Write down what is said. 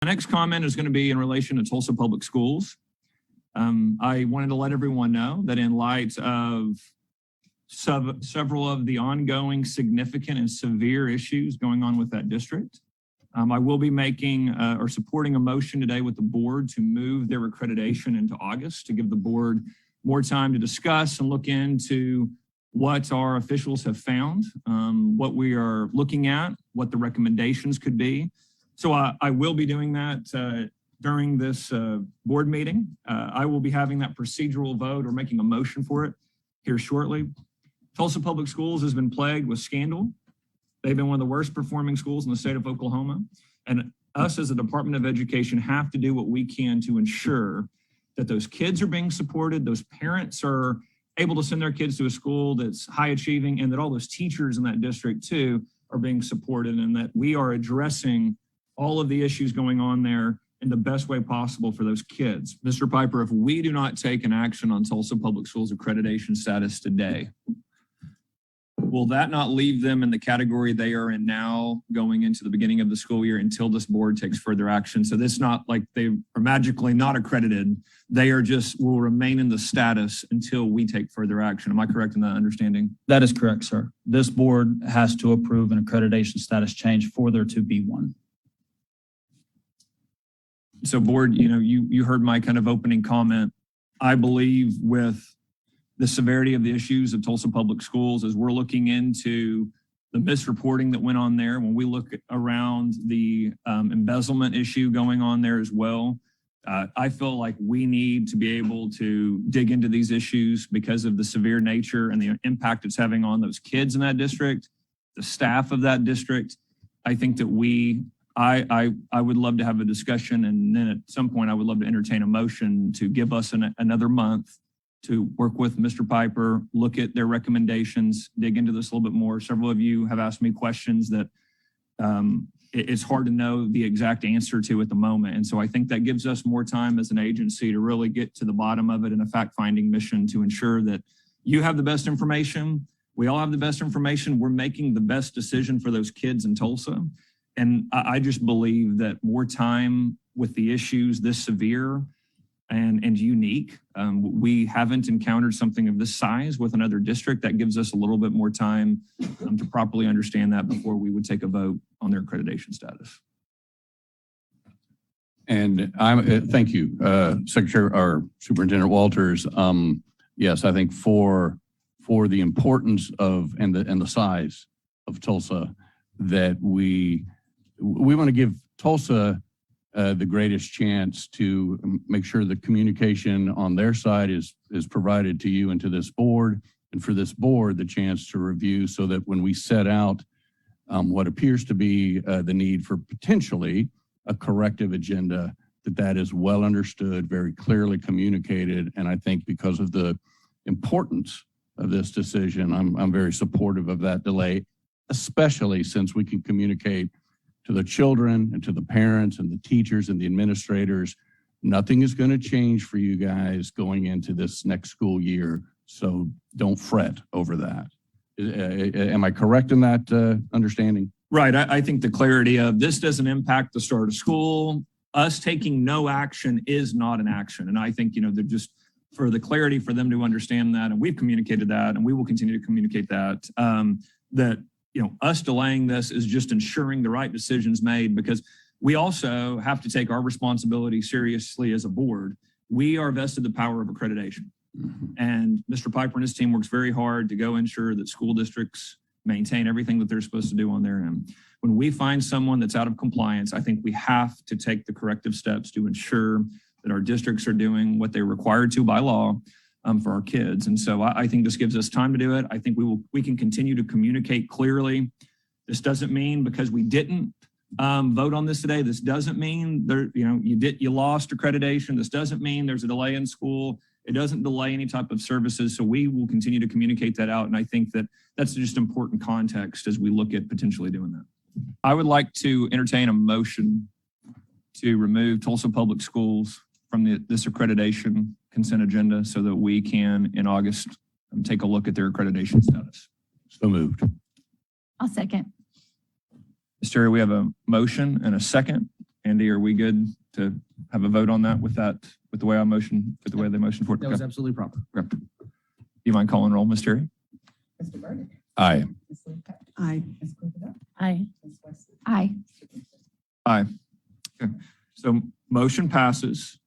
The next comment is going to be in relation to Tulsa Public Schools. I wanted to let everyone know that in light of several of the ongoing significant and severe issues going on with that district, I will be making or supporting a motion today with the board to move their accreditation into August to give the board more time to discuss and look into what our officials have found, what we are looking at, what the recommendations could be. So I will be doing that during this board meeting. I will be having that procedural vote or making a motion for it here shortly. Tulsa Public Schools has been plagued with scandal. They've been one of the worst performing schools in the state of Oklahoma. And us as a Department of Education have to do what we can to ensure that those kids are being supported, those parents are able to send their kids to a school that's high achieving, and that all those teachers in that district too are being supported, and that we are addressing all of the issues going on there in the best way possible for those kids. Mr. Piper, if we do not take an action on Tulsa Public Schools accreditation status today, will that not leave them in the category they are in now going into the beginning of the school year until this board takes further action? So it's not like they are magically not accredited. They are just will remain in the status until we take further action. Am I correct in that understanding? That is correct, sir. This board has to approve an accreditation status change for there to be one. So board, you heard my kind of opening comment. I believe with the severity of the issues of Tulsa Public Schools, as we're looking into the misreporting that went on there, when we look around the embezzlement issue going on there as well, I feel like we need to be able to dig into these issues because of the severe nature and the impact it's having on those kids in that district, the staff of that district. I think that I would love to have a discussion, and then at some point I would love to entertain a motion to give us another month to work with Mr. Piper, look at their recommendations, dig into this a little bit more. Several of you have asked me questions that it's hard to know the exact answer to at the moment. And so I think that gives us more time as an agency to really get to the bottom of it in a fact-finding mission to ensure that you have the best information. We all have the best information. We're making the best decision for those kids in Tulsa. And I just believe that more time with the issues this severe and unique. We haven't encountered something of this size with another district. That gives us a little bit more time to properly understand that before we would take a vote on their accreditation status. And thank you, Secretary or Superintendent Walters. Yes, I think for the importance of and the size of Tulsa, that we want to give Tulsa the greatest chance to make sure the communication on their side is provided to you and to this board, and for this board the chance to review, so that when we set out what appears to be the need for potentially a corrective agenda, that is well understood, very clearly communicated. And I think because of the importance of this decision, I'm very supportive of that delay, especially since we can communicate to the children and to the parents and the teachers and the administrators. Nothing is going to change for you guys going into this next school year, so don't fret over that. Am I correct in that understanding? Right. I think the clarity of this doesn't impact the start of school. Us taking no action is not an action. And I think, they're just for the clarity for them to understand that, and we've communicated that, and we will continue to communicate that, that us delaying this is just ensuring the right decisions made, because we also have to take our responsibility seriously as a board. We are vested the power of accreditation. Mm-hmm. And Mr. Piper and his team works very hard to go ensure that school districts maintain everything that they're supposed to do on their end. When we find someone that's out of compliance, I think we have to take the corrective steps to ensure that our districts are doing what they're required to by law for our kids. And so I think this gives us time to do it. I think we can continue to communicate clearly. This doesn't mean because we didn't vote on this today, this doesn't mean you lost accreditation. This doesn't mean there's a delay in school. It doesn't delay any type of services. So we will continue to communicate that out. And I think that that's just important context as we look at potentially doing that. I would like to entertain a motion to remove Tulsa Public Schools from this accreditation consent agenda so that we can, in August, take a look at their accreditation status. So moved. I'll second. Ms. Terry, we have a motion and a second. Andy, are we good to have a vote on that with the way I motion, with the way they motion for it? That was Okay. absolutely proper. Do you mind calling roll, Ms. Terry? Mr. Burdick. Aye. Ms. Luca. Aye. Ms. Clifford. Aye. Ms. Wesley. Aye. Aye. Okay. So motion passes.